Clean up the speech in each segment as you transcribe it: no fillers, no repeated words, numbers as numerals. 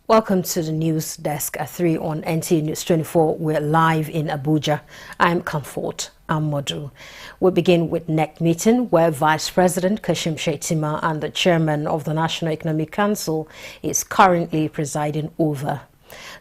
Welcome to the news desk at 3 on NTA News 24. We're live in Abuja. I'm Comfort Amodu. We begin with NEC meeting where Vice President Kashim Shettima and the Chairman of the National Economic Council is currently presiding over.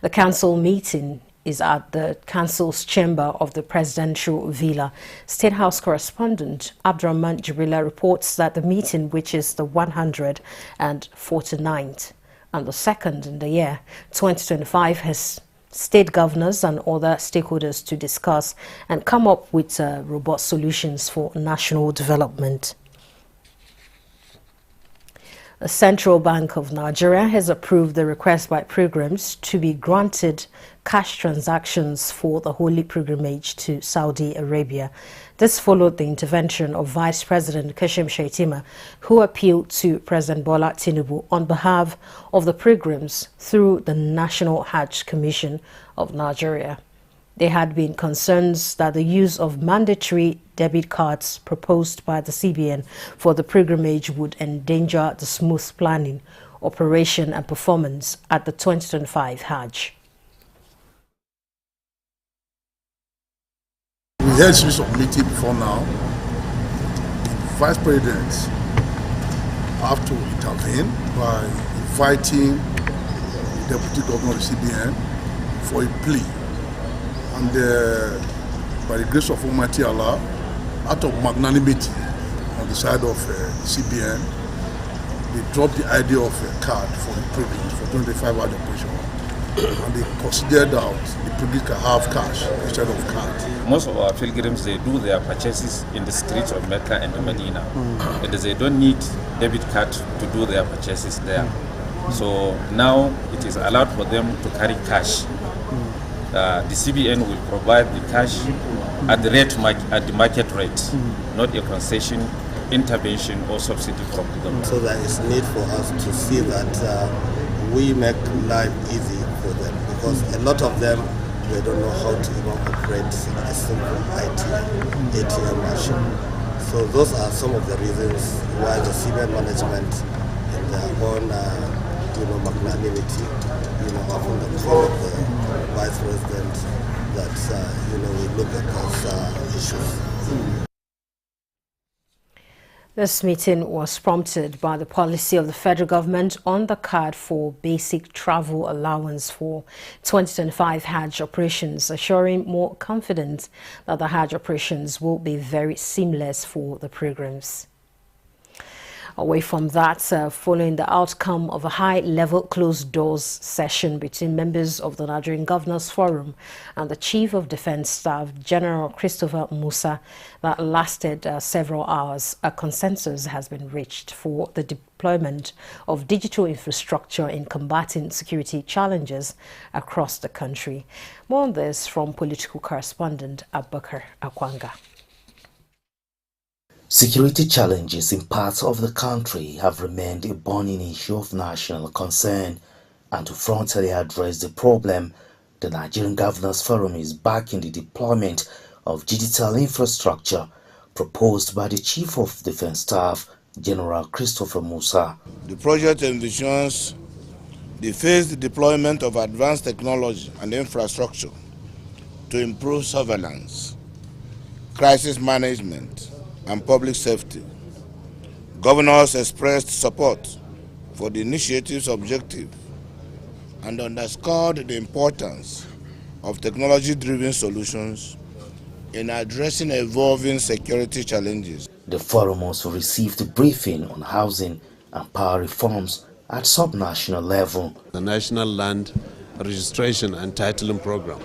The council meeting is at the council's chamber of the presidential villa. State House correspondent Abdurrahman Jibrila reports that the meeting, which is the 149th and the second in the year 2025, has state governors and other stakeholders to discuss and come up with robust solutions for national development. The Central Bank of Nigeria has approved the request by pilgrims to be granted cash transactions for the Holy Pilgrimage to Saudi Arabia. This followed the intervention of Vice President Kashim Shettima, who appealed to President Bola Tinubu on behalf of the pilgrims through the National Hajj Commission of Nigeria. There had been concerns that the use of mandatory debit cards proposed by the CBN for the pilgrimage would endanger the smooth planning, operation and performance at the 2025 Hajj. We had a series of meetings before now. Vice presidents have to intervene by inviting the Deputy Governor of the CBN for a plea. And by the grace of Almighty Allah, out of magnanimity on the side of the CBN, they dropped the idea of a card for the pilgrims for 25-hour operation. And they considered that the pilgrims can have cash instead of card. Most of our pilgrims, they do their purchases in the streets of Mecca and Medina. And they don't need debit card to do their purchases there. So now it is allowed for them to carry cash. The CBN will provide the cash at the market rate, not a concession, intervention or subsidy from the government. So there is need for us to see that we make life easy for them, because a lot of them, they don't know how to even operate a simple ATM machine. So those are some of the reasons why the CBN management, in their own magnanimity, often the call of the Vice President that we look at those issues. This meeting was prompted by the policy of the federal government on the card for basic travel allowance for 2025 Hajj operations, assuring more confidence that the Hajj operations will be very seamless for the pilgrims. Away from that, following the outcome of a high-level closed-doors session between members of the Nigerian Governors Forum and the Chief of Defense Staff, General Christopher Musa, that lasted several hours, a consensus has been reached for the deployment of digital infrastructure in combating security challenges across the country. More on this from political correspondent Abubakar Akwanga. Security challenges in parts of the country have remained a burning issue of national concern, and to frontally address the problem, the Nigerian Governors Forum is backing the deployment of digital infrastructure proposed by the Chief of Defense Staff, General Christopher Musa. The project envisions the phased deployment of advanced technology and infrastructure to improve surveillance, crisis management, and public safety. Governors expressed support for the initiative's objective and underscored the importance of technology-driven solutions in addressing evolving security challenges. The forum also received a briefing on housing and power reforms at sub-national level. The National Land Registration and Titling Program,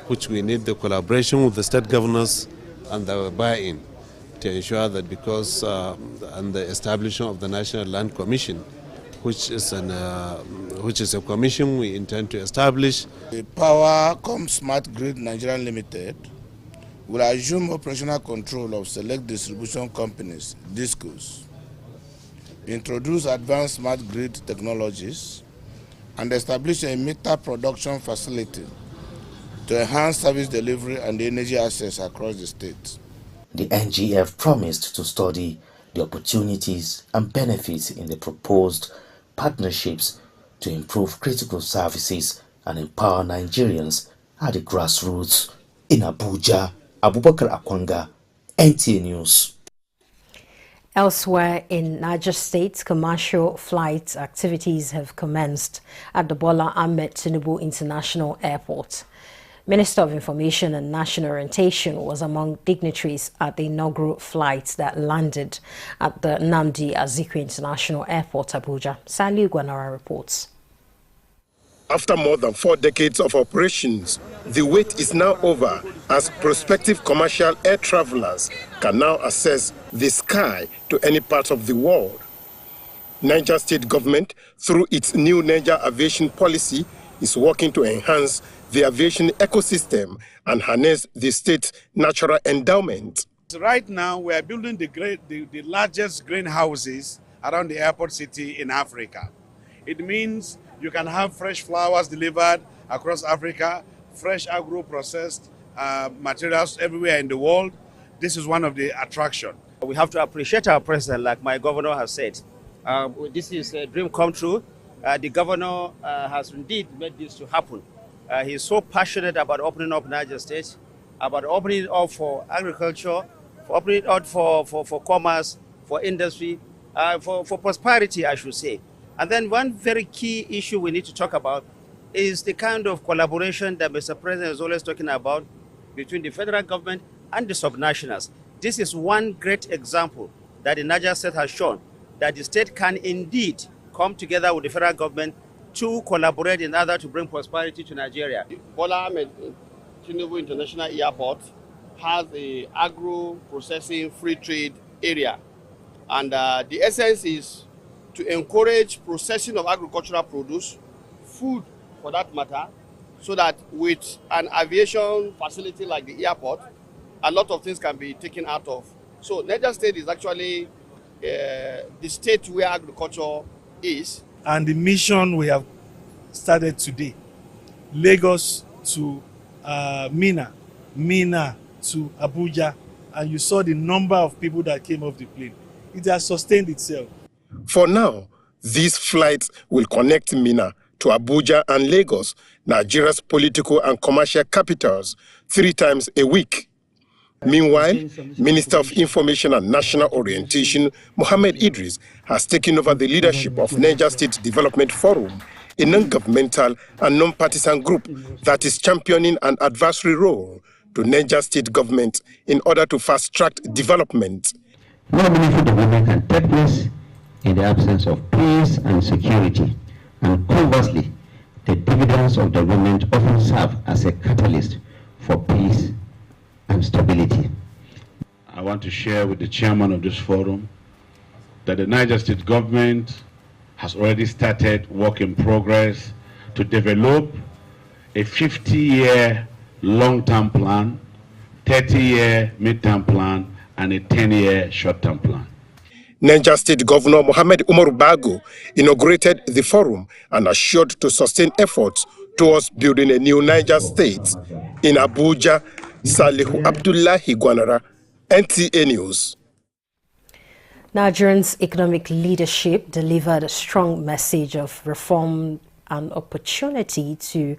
which we need the collaboration with the state governors and the buy-in to ensure that, because and the establishment of the National Land Commission, which is a commission we intend to establish. The Powercom Smart Grid Nigeria Limited will assume operational control of select distribution companies, DISCOs, introduce advanced smart grid technologies, and establish a meter production facility to enhance service delivery and energy access across the state. The NGF promised to study the opportunities and benefits in the proposed partnerships to improve critical services and empower Nigerians at the grassroots. In Abuja, Abubakar Akwanga, NTA News. Elsewhere in Niger State, commercial flight activities have commenced at the Bola Ahmed Tinubu International Airport. Minister of Information and National Orientation was among dignitaries at the inaugural flight that landed at the Nnamdi Azikiwe International Airport, Abuja. Saliu Gwanara reports. After more than 4 decades of operations, the wait is now over as prospective commercial air travelers can now access the sky to any part of the world. Niger State government, through its new Niger aviation policy, is working to enhance the aviation ecosystem and harness the state's natural endowment. Right now, we are building the largest greenhouses around the airport city in Africa. It means you can have fresh flowers delivered across Africa, fresh agro-processed materials everywhere in the world. This is one of the attractions. We have to appreciate our president, like my governor has said. This is a dream come true. The governor has indeed made this to happen. He's so passionate about opening up Niger State, about opening it up for agriculture, for opening it up for commerce, for industry, for prosperity, I should say. And then one very key issue we need to talk about is the kind of collaboration that Mr. President is always talking about between the federal government and the subnationals. This is one great example that the Niger State has shown, that the state can indeed come together with the federal government to collaborate in order to bring prosperity to Nigeria. Bola Ahmed Tinubu International Airport has a agro-processing free trade area. And the essence is to encourage processing of agricultural produce, food for that matter, so that with an aviation facility like the airport, a lot of things can be taken out of. So Niger State is actually the state where agriculture is. And the mission we have started today, Lagos to Minna, Minna to Abuja, and you saw the number of people that came off the plane. It has sustained itself. For now, these flights will connect Minna to Abuja and Lagos, Nigeria's political and commercial capitals, 3 times a week. Meanwhile, Minister of Information and National Orientation, Mohammed Idris, has taken over the leadership of Niger State Development Forum, a non-governmental and non-partisan group that is championing an advisory role to Niger State government in order to fast-track development. No meaningful development can take place in the absence of peace and security, and conversely, the dividends of development often serve as a catalyst for peace and stability. I want to share with the chairman of this forum that the Niger State government has already started work in progress to develop a 50-year long-term plan, 30-year mid-term plan, and a 10-year short-term plan. Niger State Governor Mohammed Umaru Bago inaugurated the forum and assured to sustain efforts towards building a new Niger State. In Abuja, Salihu Abdullahi Gwanara, NTA News. Nigerians' economic leadership delivered a strong message of reform and opportunity to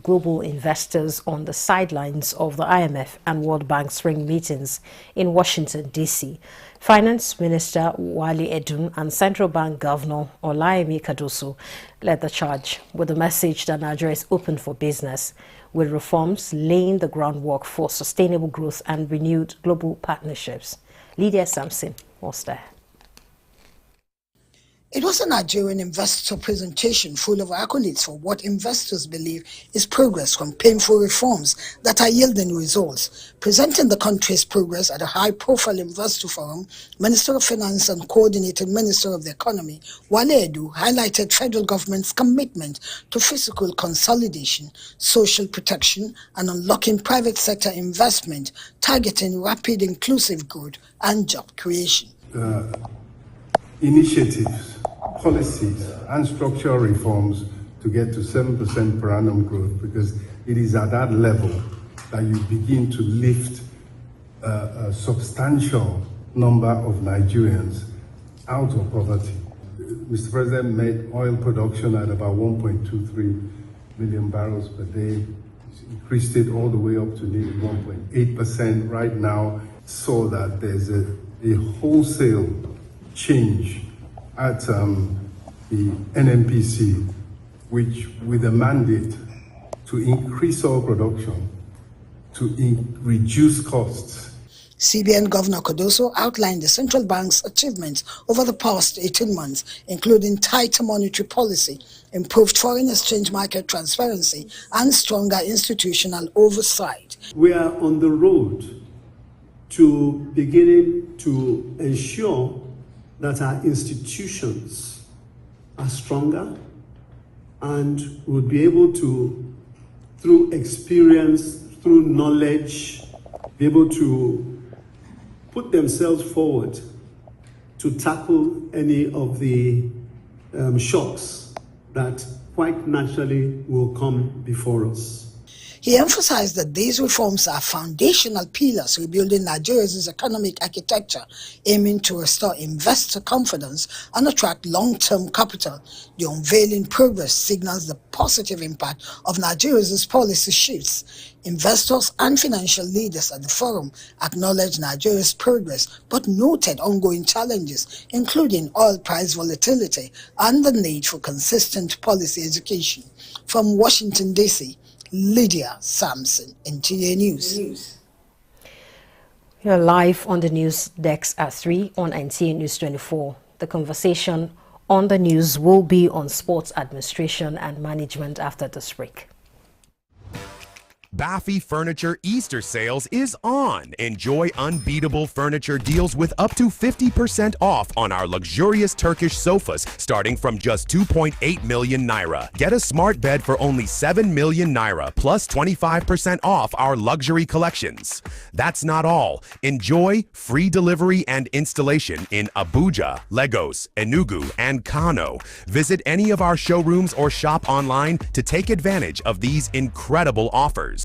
global investors on the sidelines of the IMF and World Bank spring meetings in Washington, D.C. Finance Minister Wale Edun and Central Bank Governor Olayemi Cardoso led the charge with the message that Nigeria is open for business, with reforms laying the groundwork for sustainable growth and renewed global partnerships. Lydia Sampson was there. It was a Nigerian investor presentation full of accolades for what investors believe is progress from painful reforms that are yielding results. Presenting the country's progress at a high-profile investor forum, Minister of Finance and Coordinating Minister of the Economy, Wale Edun, highlighted federal government's commitment to fiscal consolidation, social protection, and unlocking private sector investment, targeting rapid inclusive growth and job creation. Initiatives, policies, and structural reforms to get to 7% per annum growth, because it is at that level that you begin to lift a substantial number of Nigerians out of poverty. Mr. President made oil production at about 1.23 million barrels per day. Increased it all the way up to nearly 1.8% right now, so that there's a wholesale change at the NNPC, which with a mandate to increase oil production, to reduce costs. CBN Governor Cardoso outlined the central bank's achievements over the past 18 months, including tighter monetary policy, improved foreign exchange market transparency, and stronger institutional oversight. We are on the road to beginning to ensure that our institutions are stronger and would be able to, through experience, through knowledge, be able to put themselves forward to tackle any of the shocks that quite naturally will come before us. He emphasized that these reforms are foundational pillars rebuilding Nigeria's economic architecture, aiming to restore investor confidence and attract long-term capital. The unveiling progress signals the positive impact of Nigeria's policy shifts. Investors and financial leaders at the forum acknowledged Nigeria's progress but noted ongoing challenges, including oil price volatility and the need for consistent policy education. From Washington, D.C., Lydia Sampson, NTA News. You're live on the news desk at 3 on NTA News 24. The conversation on the news will be on sports administration and management after this break. Baffy Furniture Easter Sales is on. Enjoy unbeatable furniture deals with up to 50% off on our luxurious Turkish sofas starting from just 2.8 million naira. Get a smart bed for only 7 million naira plus 25% off our luxury collections. That's not all. Enjoy free delivery and installation in Abuja, Lagos, Enugu, and Kano. Visit any of our showrooms or shop online to take advantage of these incredible offers.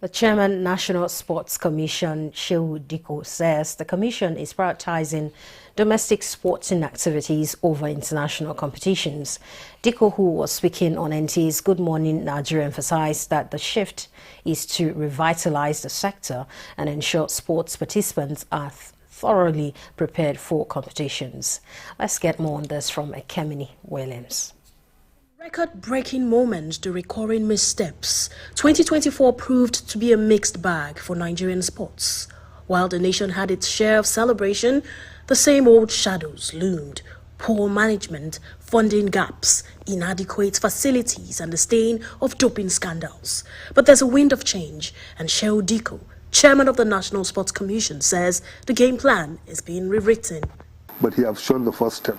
The Chairman, National Sports Commission, Shehu Diko, says the Commission is prioritizing domestic sporting activities over international competitions. Diko, who was speaking on NTA's Good Morning Nigeria, emphasized that the shift is to revitalize the sector and ensure sports participants are thoroughly prepared for competitions. Let's get more on this from Ekemini Williams. Record-breaking moments to recurring missteps, 2024 proved to be a mixed bag for Nigerian sports. While the nation had its share of celebration, the same old shadows loomed: poor management, funding gaps, inadequate facilities, and the stain of doping scandals. But there's a wind of change, and Shehu Diko, Chairman of the National Sports Commission, says the game plan is being rewritten. But he has shown the first step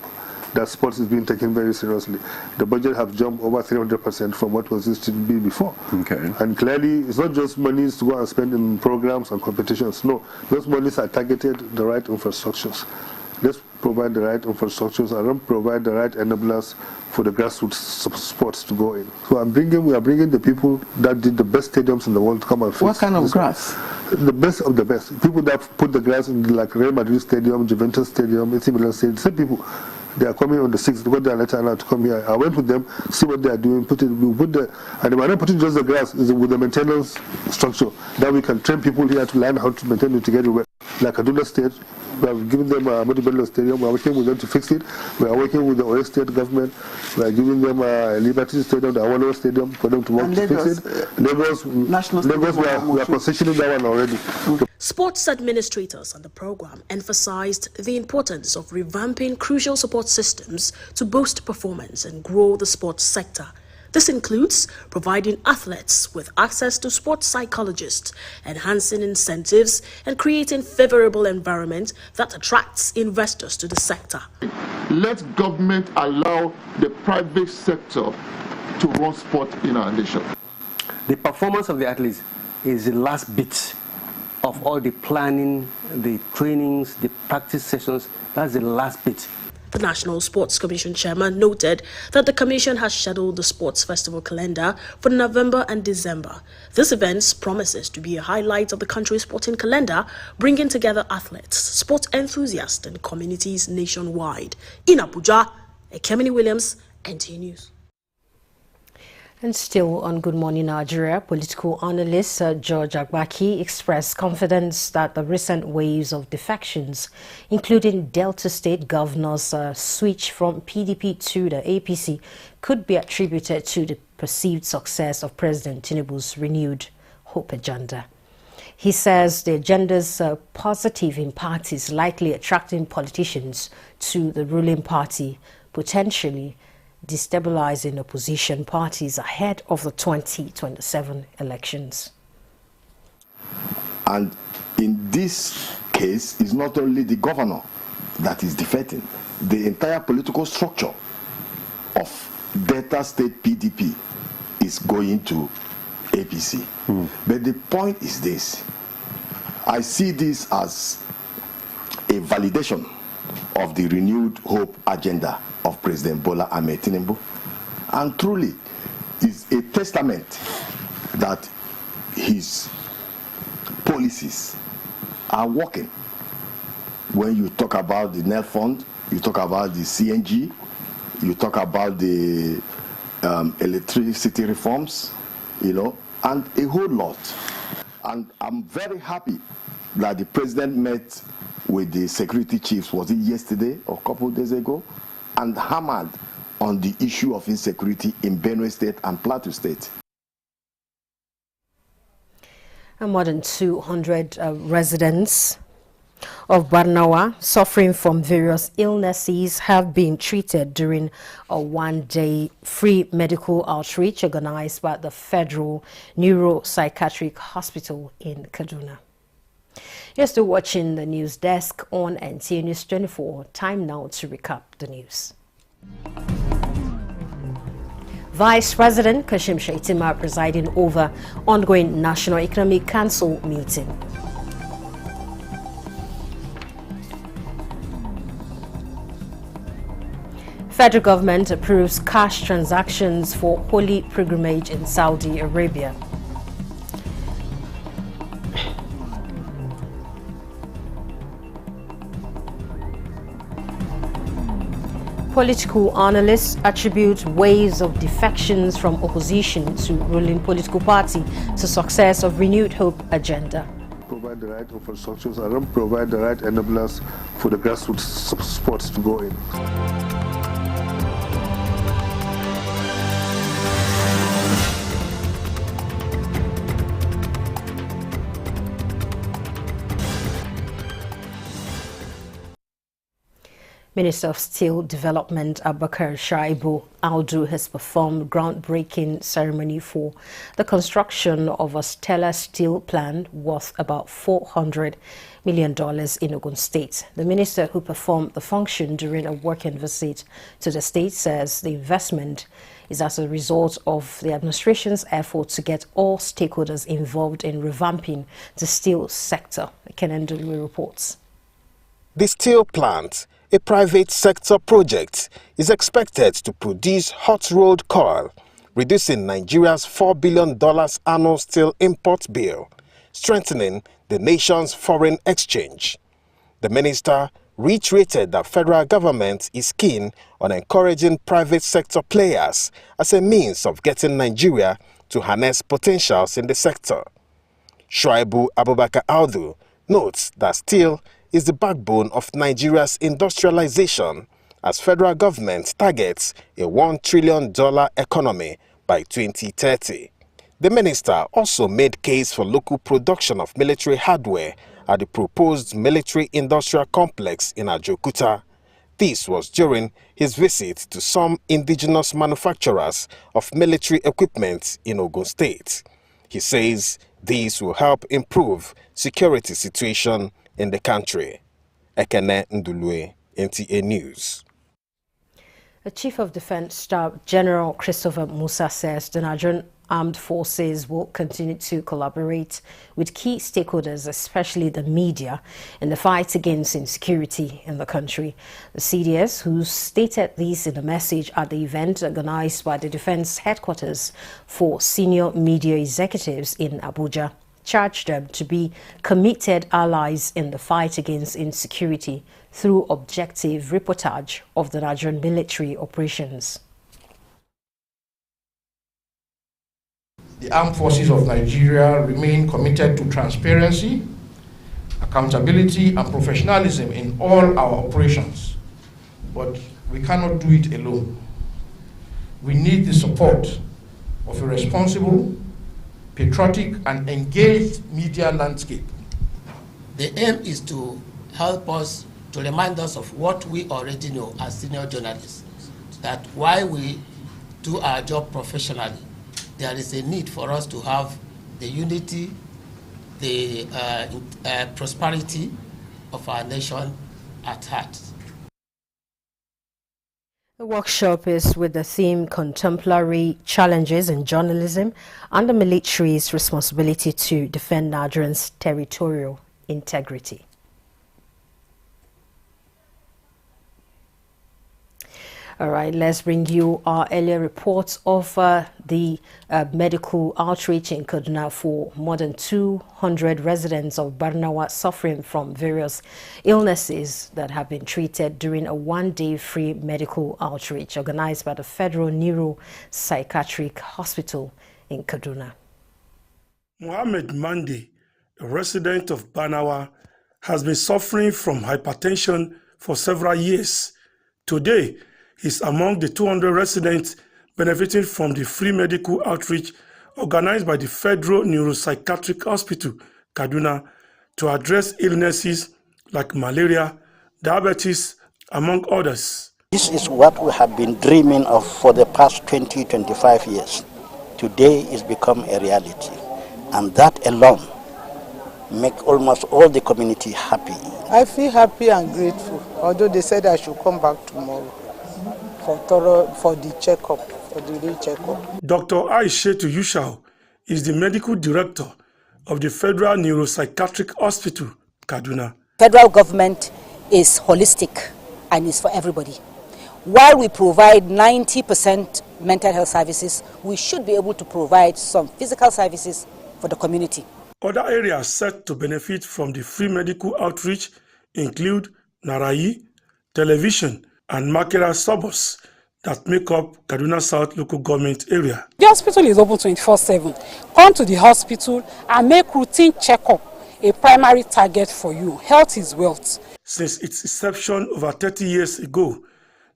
that sports is being taken very seriously. The budget have jumped over 300% from what was used to be before. Okay. And clearly, it's not just monies to go and spend in programs and competitions. No, those monies are targeted the right infrastructures. Let's provide the right infrastructures and then provide the right enablers for the grassroots sports to go in. So we are bringing the people that did the best stadiums in the world to come and fix. What kind of grass? The best of the best. People that put the grass in like Real Madrid Stadium, Juventus Stadium, AC Milan Stadium. Same people. They are coming on the 6th. They got their letter allowed to come here. I went with them, see what they are doing. And they might not put in just the grass, is with the maintenance structure that we can train people here to learn how to maintain it together. Like Kaduna State, we have given them a Ahmadu Bello Stadium. We are working with them to fix it. We are working with the Oyo State government. We are giving them a Liberty Stadium, the Awolowo Stadium, for them to work to fix it. Lagos, we are concessioning that one already. Sports administrators on the program emphasized the importance of revamping crucial support systems to boost performance and grow the sports sector. This includes providing athletes with access to sports psychologists, enhancing incentives, and creating favorable environment that attracts investors to the sector. Let government allow the private sector to run sport in our nation. The performance of the athletes is the last bit of all the planning, the trainings, the practice sessions. That's the last bit. The National Sports Commission chairman noted that the commission has scheduled the sports festival calendar for November and December. This event promises to be a highlight of the country's sporting calendar, bringing together athletes, sports enthusiasts, and communities nationwide. In Abuja, Ekemini Williams, NTA News. And still on Good Morning Nigeria, political analyst George Agbaki expressed confidence that the recent waves of defections, including Delta State Governor's switch from PDP to the APC, could be attributed to the perceived success of President Tinubu's renewed hope agenda. He says the agenda's positive impact is likely attracting politicians to the ruling party, potentially destabilizing opposition parties ahead of the 2027 elections. And in this case, it's not only the governor that is defecting. The entire political structure of Delta State PDP is going to APC. But the point is this. I see this as a validation of the renewed hope agenda of President Bola Ahmed Tinubu, and truly is a testament that his policies are working. When you talk about the NEL Fund, you talk about the CNG, you talk about the electricity reforms, and a whole lot. And I'm very happy that the president met with the security chiefs, was it yesterday or a couple of days ago, and hammered on the issue of insecurity in Benue State and Plateau State. And more than 200 residents of Barnawa suffering from various illnesses have been treated during a one-day free medical outreach organized by the Federal Neuropsychiatric Hospital in Kaduna. You're still watching the news desk on NTA News 24. Time now to recap the news. Vice President Kashim Shettima presiding over ongoing National Economic Council meeting. Federal government approves cash transactions for holy pilgrimage in Saudi Arabia. Political analysts attribute waves of defections from opposition to ruling political party to success of renewed hope agenda. Provide the right infrastructures and provide the right enablers for the grassroots sports to go in. Minister of Steel Development Abubakar Shaibu Audu has performed groundbreaking ceremony for the construction of a stellar steel plant worth about $400 million in Ogun State. The minister, who performed the function during a working visit to the state, says the investment is as a result of the administration's effort to get all stakeholders involved in revamping the steel sector. Kenan Dulu reports. The steel plant, a private sector project, is expected to produce hot-rolled coil, reducing Nigeria's $4 billion annual steel import bill, strengthening the nation's foreign exchange. The minister reiterated that federal government is keen on encouraging private sector players as a means of getting Nigeria to harness potentials in the sector. Shuaibu Abubakar Audu notes that steel is the backbone of Nigeria's industrialization as federal government targets a $1 trillion economy by 2030. The minister also made case for local production of military hardware at the proposed military industrial complex in Ajokuta. This was during his visit to some indigenous manufacturers of military equipment in Ogun State. He says these will help improve security situation in the country. Ekene Ndulue, NTA News. The Chief of Defense Staff General Christopher Musa says the Nigerian armed forces will continue to collaborate with key stakeholders, especially the media, in the fight against insecurity in the country. The CDS, who stated this in a message at the event organized by the Defense Headquarters for Senior Media Executives in Abuja, charged them to be committed allies in the fight against insecurity through objective reportage of the Nigerian military operations. The armed forces of Nigeria remain committed to transparency, accountability, and professionalism in all our operations, but we cannot do it alone. We need the support of a responsible, patriotic, and engaged media landscape. The aim is to help us to remind us of what we already know as senior journalists, that while we do our job professionally, there is a need for us to have the unity, the prosperity of our nation at heart. The workshop is with the theme Contemporary Challenges in Journalism and the Military's Responsibility to Defend Nigerians' Territorial Integrity. All right, let's bring you our earlier reports of the medical outreach in Kaduna for more than 200 residents of Barnawa suffering from various illnesses that have been treated during a one-day free medical outreach organized by the Federal Neuropsychiatric Hospital in Kaduna. Mohammed Mande, a resident of Barnawa, has been suffering from hypertension for several years. Today, he's among the 200 residents benefiting from the free medical outreach organized by the Federal Neuropsychiatric Hospital, Kaduna, to address illnesses like malaria, diabetes, among others. This is what we have been dreaming of for the past 20-25 years. Today it's become a reality, and that alone makes almost all the community happy. I feel happy and grateful, although they said I should come back tomorrow for the checkup, for the real checkup. Dr. Aishetu Yushau is the medical director of the Federal Neuropsychiatric Hospital, Kaduna. Federal government is holistic and is for everybody. While we provide 90% mental health services, we should be able to provide some physical services for the community. Other areas set to benefit from the free medical outreach include Narayi, television, and Makera suburbs that make up Kaduna South local government area. The hospital is open 24/7. Come to the hospital and make routine checkup a primary target for you. Health is wealth. Since its inception over 30 years ago,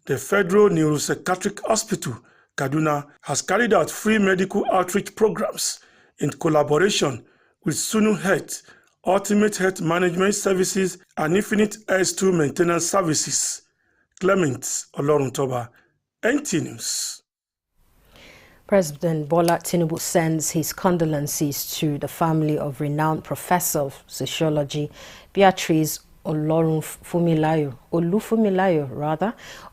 the Federal Neuropsychiatric Hospital, Kaduna, has carried out free medical outreach programs in collaboration with Sunu Health, Ultimate Health Management Services, and Infinite S2 Maintenance Services. Clement Oloruntoba, NT News. President Bola Tinubu sends his condolences to the family of renowned professor of sociology Beatrice Olufunmilayo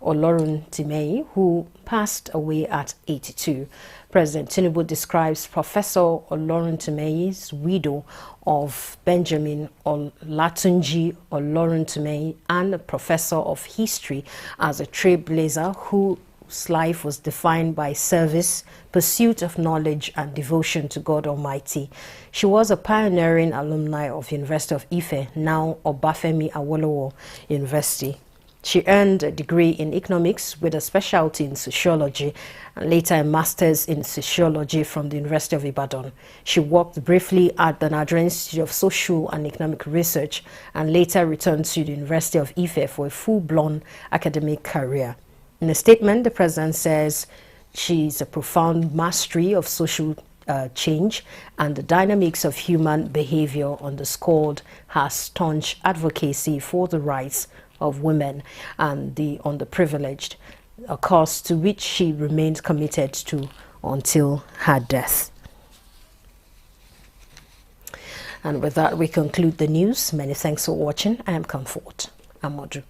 Oloruntimei, who passed away at 82. President Tinubu describes Professor Oloruntimei's widow of Benjamin Olatunji Oloruntimei and a professor of history as a trailblazer whose life was defined by service, pursuit of knowledge, and devotion to God Almighty. She was a pioneering alumni of University of Ife, now Obafemi Awolowo University. She earned a degree in economics with a specialty in sociology and later a master's in sociology from the University of Ibadan. She worked briefly at the Nigerian Institute of Social and Economic Research and later returned to the University of Ife for a full-blown academic career. In a statement, the president says she's a profound mastery of social change and the dynamics of human behavior underscored her staunch advocacy for the rights of women and the underprivileged, a cause to which she remained committed to until her death. And with that, we conclude the news. Many thanks for watching. I am Comfort Amodu.